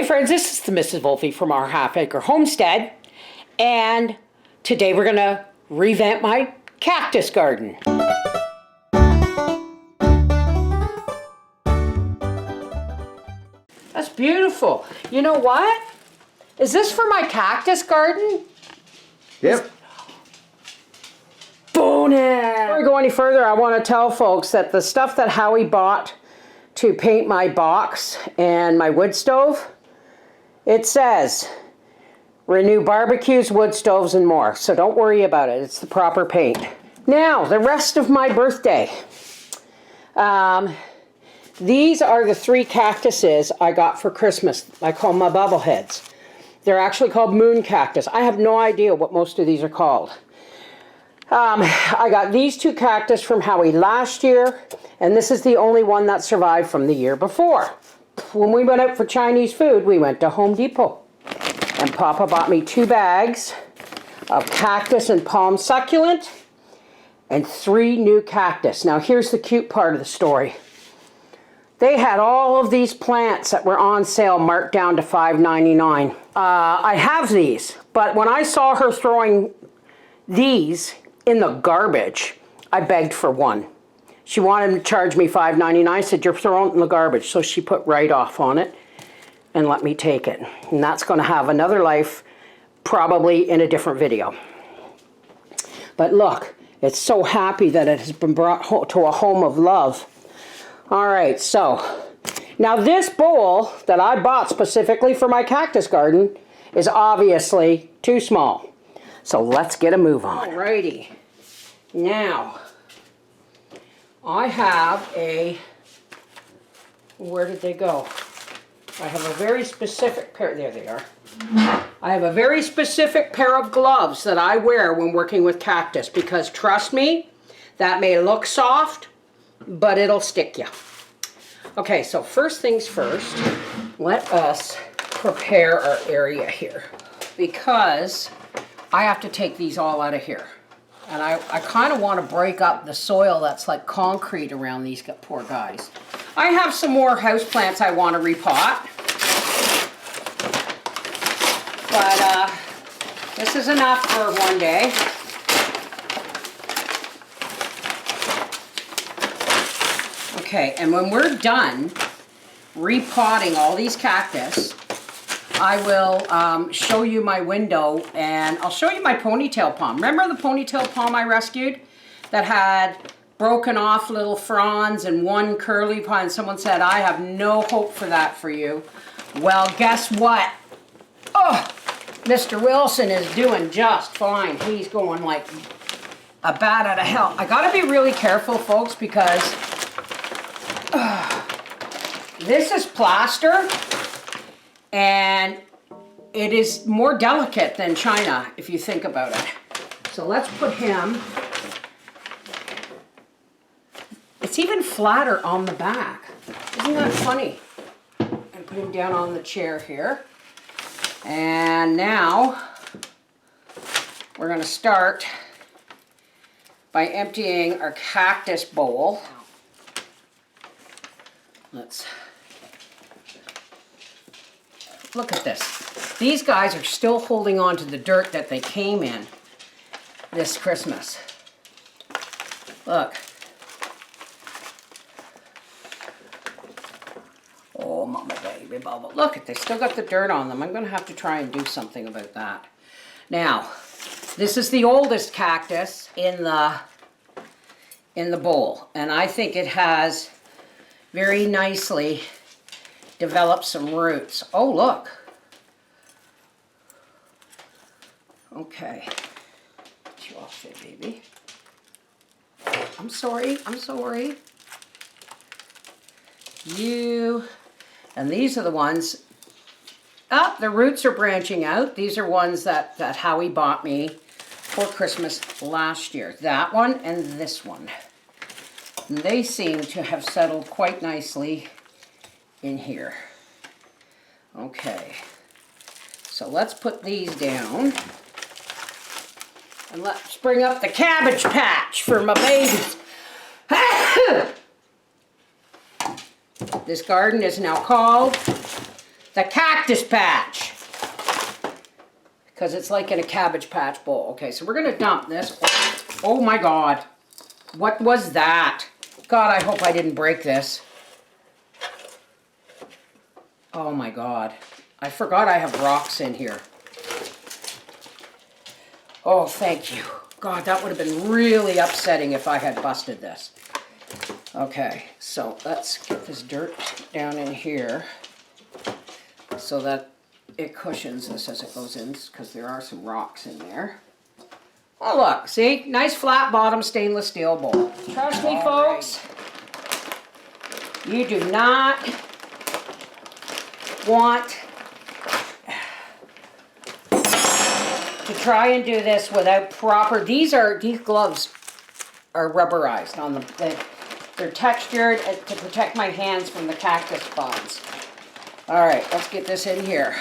Hey friends, this is the Mrs. Wolfie from our half-acre homestead, and today we're gonna revamp my cactus garden. That's beautiful. You know what? Is this for my cactus garden? Yep. Bonus! Before we go any further, I want to tell folks that the stuff that Howie bought to paint my box and my wood stove, it says renew barbecues, wood stoves, and more. So don't worry about it. It's the proper paint. Now, the rest of my birthday. These are the 3 cactuses I got for Christmas. I call them my bubbleheads. They're actually called moon cactus. I have no idea what most of these are called. I got these 2 cactus from Howie last year, and this is the only one that survived from the year before. When we went out for Chinese food, we went to Home Depot. And Papa bought me 2 bags of cactus and palm succulent and 3 new cactus. Now here's the cute part of the story. They had all of these plants that were on sale marked down to $5.99. I have these, but when I saw her throwing these in the garbage, I begged for one. She wanted to charge me $5.99. I said, you're throwing it in the garbage. So she put right off on it and let me take it. And that's going to have another life, probably in a different video. But look, it's so happy that it has been brought to a home of love. All right, so now this bowl that I bought specifically for my cactus garden is obviously too small. So let's get a move on. Alrighty, now I have a, where did they go? I have a very specific pair, there they are. I have a very specific pair of gloves that I wear when working with cactus because trust me, that may look soft, but it'll stick you. Okay, so first things first, let us prepare our area here because I have to take these all out of here. And I kind of want to break up the soil that's like concrete around these poor guys. I have some more houseplants I want to repot. But this is enough for one day. Okay, and when we're done repotting all these cactus, I will show you my window and I'll show you my ponytail palm. Remember the ponytail palm I rescued that had broken off little fronds and one curly palm? And someone said, I have no hope for that for you. Well, guess what? Oh, Mr. Wilson is doing just fine. He's going like a bat out of hell. I gotta be really careful, folks, because this is plaster. And it is more delicate than China, if you think about it. So let's put him. It's even flatter on the back. Isn't that funny? And put him down on the chair here. And now we're going to start by emptying our cactus bowl. Let's look at this. These guys are still holding on to the dirt that they came in this Christmas. Look. Oh, mama baby bubble. Look, they still got the dirt on them. I'm going to have to try and do something about that. Now, this is the oldest cactus in the bowl. And I think it has very nicely develop some roots. Oh, look. Okay. Get you off there, baby. I'm sorry. I'm sorry. You. And these are the ones. Oh, the roots are branching out. These are ones that Howie bought me for Christmas last year. That one and this one. And they seem to have settled quite nicely in here. Okay, so let's put these down and let's bring up the cabbage patch for my babies. This garden is now called the the cactus patch. Because it's like in a Cabbage Patch bowl. Okay, so we're going to dump this. Oh my God. What was that? God, I hope I didn't break this. Oh my God. I forgot I have rocks in here. Oh, thank you. God, that would have been really upsetting if I had busted this. Okay, so let's get this dirt down in here so that it cushions this as it goes in, because there are some rocks in there. Oh look, see? Nice flat bottom stainless steel bowl. Trust me, folks, you do not want to try and do this without proper, these gloves are rubberized on them. They're textured to protect my hands from the cactus bugs. All right, let's get this in here.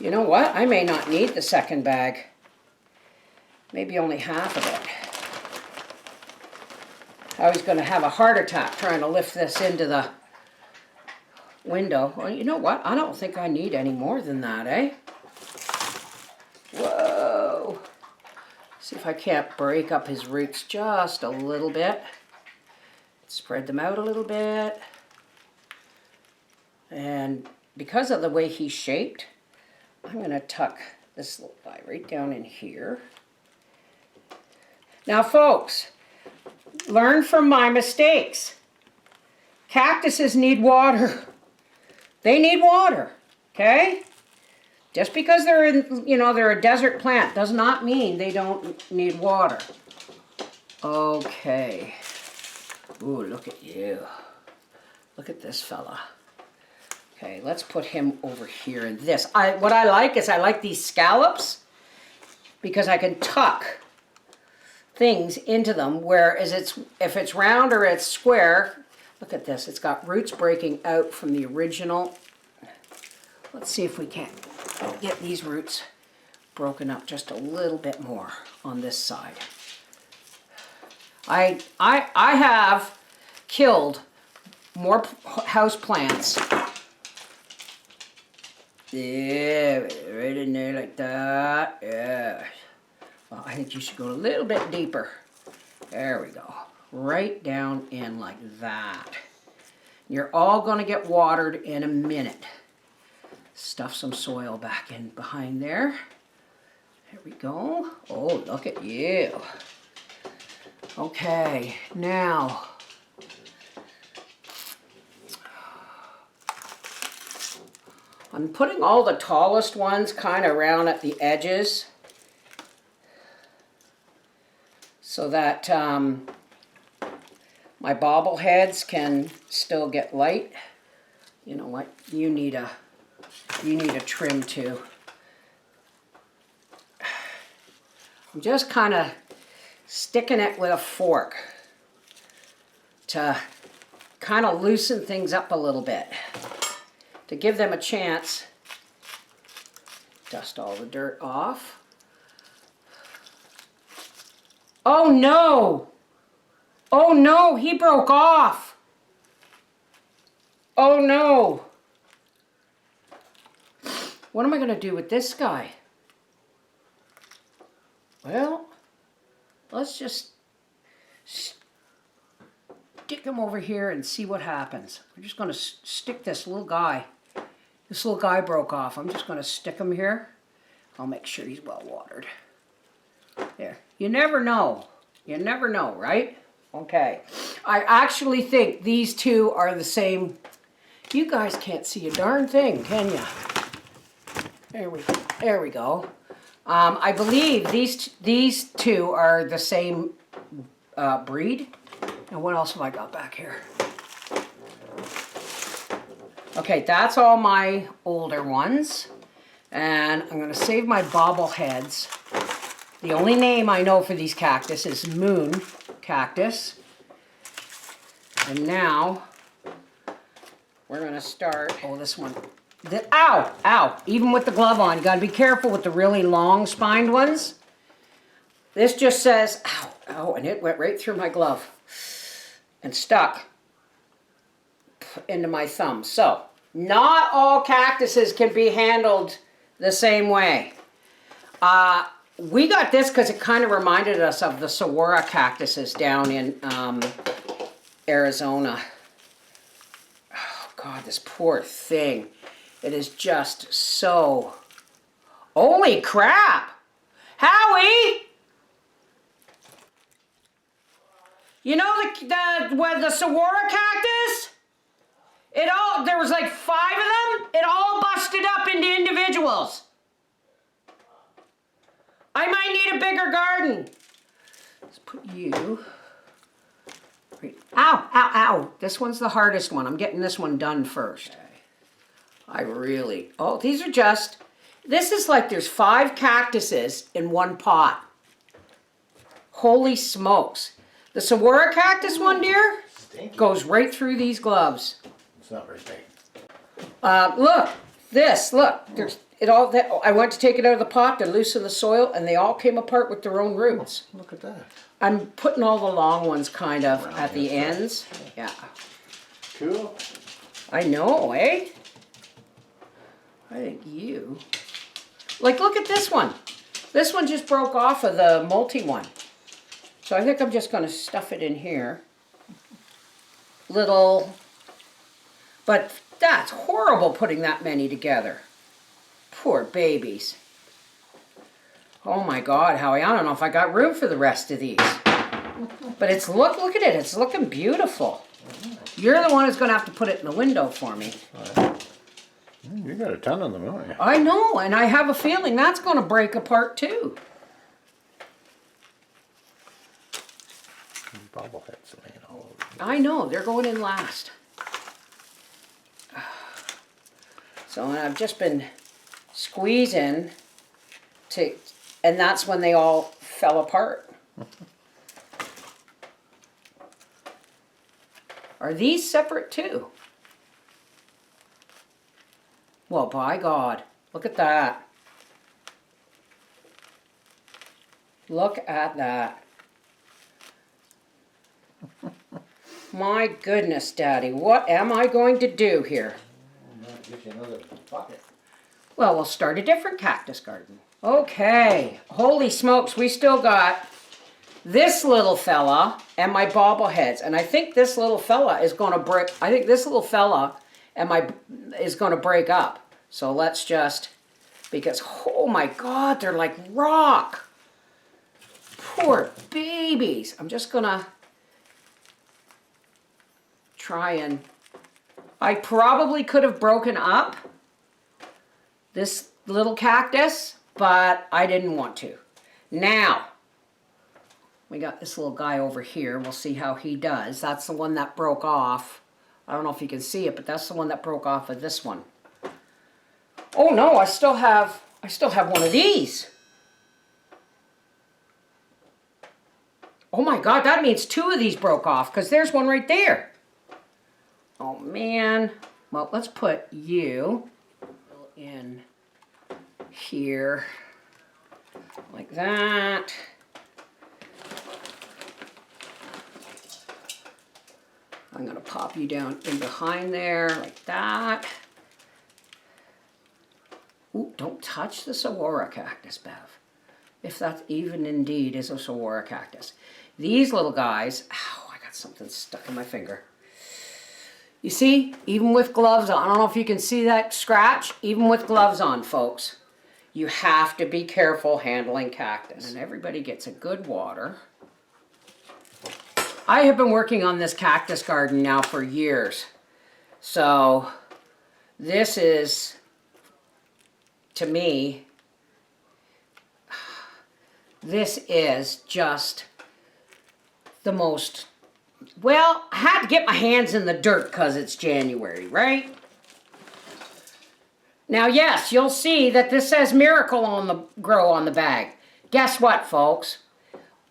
You know what? I may not need the second bag. Maybe only half of it. I was going to have a heart attack trying to lift this into the window. Well, you know what? I don't think I need any more than that, eh? Whoa. See if I can't break up his roots just a little bit. Spread them out a little bit. And because of the way he's shaped, I'm going to tuck this little guy right down in here. Now, folks, learn from my mistakes. Cactuses need water. They need water, okay? Just because they're they're a desert plant does not mean they don't need water. Okay. Ooh, look at you. Look at this fella. Okay, let's put him over here in this. What I like is I like these scallops because I can tuck things into them, whereas if it's round or it's square, look at this, it's got roots breaking out from the original. Let's see if we can't get these roots broken up just a little bit more on this side. I have killed more house plants. Yeah, right in there like that. Yeah. Well, I think you should go a little bit deeper. There we go. Right down in like that. You're all going to get watered in a minute. Stuff some soil back in behind there. There we go. Oh, look at you. Okay, now I'm putting all the tallest ones kind of around at the edges so that my bobbleheads can still get light. You know what? You need a trim too. I'm just kind of sticking it with a fork to kind of loosen things up a little bit, to give them a chance. Dust all the dirt off. Oh no! Oh no, he broke off! Oh no! What am I going to do with this guy? Well, let's just stick him over here and see what happens. I'm just going to stick this little guy. This little guy broke off. I'm just going to stick him here. I'll make sure he's well watered. There. You never know. You never know, right? Okay. I actually think these two are the same. You guys can't see a darn thing, can you? There we go. I believe these two are the same breed. And what else have I got back here? Okay, that's all my older ones. And I'm going to save my bobbleheads. The only name I know for these cactus is Moon Cactus. And now we're going to start. Oh, this Ow, ow, even with the glove on, you gotta be careful with the really long spined ones. This just says, ow, ow, and it went right through my glove and stuck into my thumb. So, not all cactuses can be handled the same way. We got this because it kind of reminded us of the saguaro cactuses down in Arizona. Oh God, this poor thing. It is just so... Holy crap! Howie! You know the saguaro cactus? There was like 5 of them. It all busted up into individuals. I might need a bigger garden. Let's put you... Ow, ow, ow. This one's the hardest one. I'm getting this one done first. Okay. Oh, these are just... This is like there's 5 cactuses in one pot. Holy smokes. The saguaro cactus one, dear, goes right through these gloves. It's not very big. Look, there's it all. I went to take it out of the pot to loosen the soil, and they all came apart with their own roots. Oh, look at that. I'm putting all the long ones kind of at the ends. Yeah. Cool. I know, eh? I think you... Like, look at this one. This one just broke off of the multi one. So I think I'm just going to stuff it in here. Little... But that's horrible putting that many together. Poor babies. Oh my God, Howie, I don't know if I got room for the rest of these. But it's, look at it, it's looking beautiful. You're the one who's going to have to put it in the window for me. You got a ton of them, don't you? I know, and I have a feeling that's going to break apart too. Bobbleheads laying all over. I know, they're going in last. So I've just been squeezing and that's when they all fell apart. Are these separate too? Well, by God, look at that. Look at that. My goodness, Daddy, what am I going to do here? Get you another bucket. Well, we'll start a different cactus garden. Okay, holy smokes, we still got this little fella and my bobbleheads. And I think this little fella is going to break, is going to break up. So let's just, because, oh my God, they're like rock. Poor babies. I'm just going to try and, I probably could have broken up this little cactus, but I didn't want to. Now, we got this little guy over here. We'll see how he does. That's the one that broke off. I don't know if you can see it, but that's the one that broke off of this one. Oh no, I still have one of these. Oh my God, that means 2 of these broke off because there's one right there. Oh man. Well, let's put you in here like that. I'm going to pop you down in behind there like that. Ooh, don't touch the saguaro cactus, Bev. If that even indeed is a saguaro cactus. These little guys, ow, I got something stuck in my finger. You see, even with gloves on, I don't know if you can see that scratch, even with gloves on, folks, you have to be careful handling cactus. And everybody gets a good water. I have been working on this cactus garden now for years. So this is, to me, this is just the most, well, I had to get my hands in the dirt because it's January, right? Now, yes, you'll see that this says Miracle on the Grow on the bag. Guess what, folks?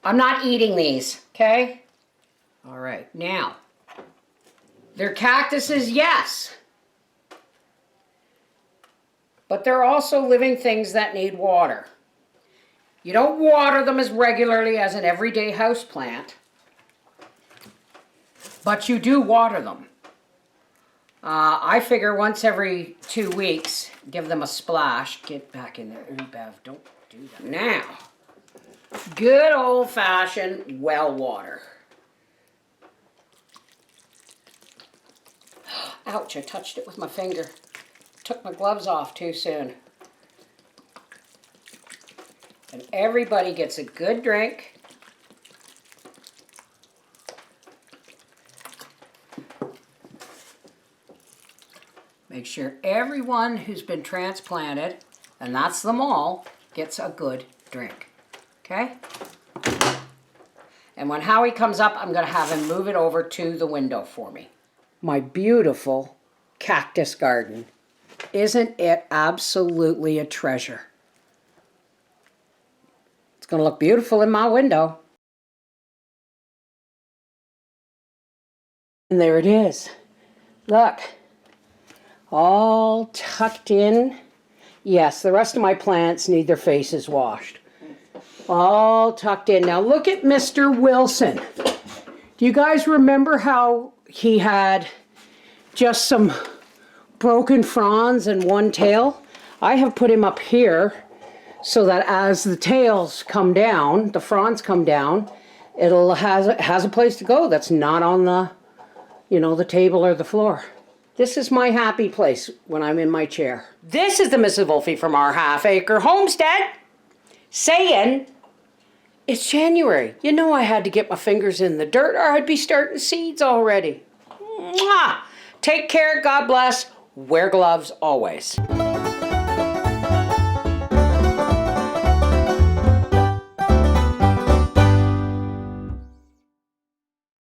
I'm not eating these, okay? All right, now, they're cactuses, yes. but they're also living things that need water. You don't water them as regularly as an everyday houseplant, but you do water them. I figure once every 2 weeks, give them a splash. Get back in there. Ooh, Bev, don't do that. Now, good old-fashioned well water. Ouch, I touched it with my finger. Took my gloves off too soon. And everybody gets a good drink. Make sure everyone who's been transplanted, and that's them all, gets a good drink. Okay? And when Howie comes up, I'm going to have him move it over to the window for me. My beautiful cactus garden. Isn't it absolutely a treasure? It's going to look beautiful in my window. And there it is. Look. All tucked in. Yes, the rest of my plants need their faces washed. All tucked in. Now look at Mr. Wilson. Do you guys remember how he had just some broken fronds and one tail? I have put him up here so that as the tails come down, the fronds come down, it'll has a place to go that's not on the, the table or the floor. This is my happy place when I'm in my chair. This is the Mrs. Wolfie from our half-acre homestead saying, it's January. You know I had to get my fingers in the dirt or I'd be starting seeds already. Mwah! Take care, God bless, wear gloves always.